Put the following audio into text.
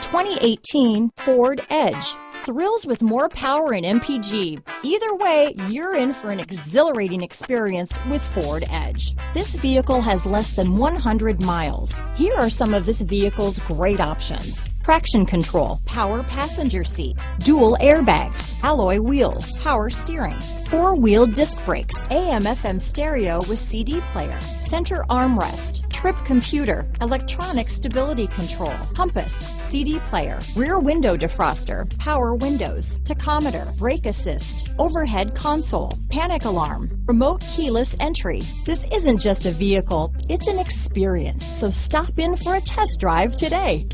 2018 Ford Edge. Thrills with more power and MPG. Either way, you're in for an exhilarating experience with Ford Edge. This vehicle has less than 100 miles. Here are some of this vehicle's great options: traction control, power passenger seat, dual airbags, alloy wheels, power steering, four-wheel disc brakes, AM/FM stereo with CD player, center armrest, trip computer, electronic stability control, compass, CD player, rear window defroster, power windows, tachometer, brake assist, overhead console, panic alarm, remote keyless entry. This isn't just a vehicle, it's an experience. So stop in for a test drive today.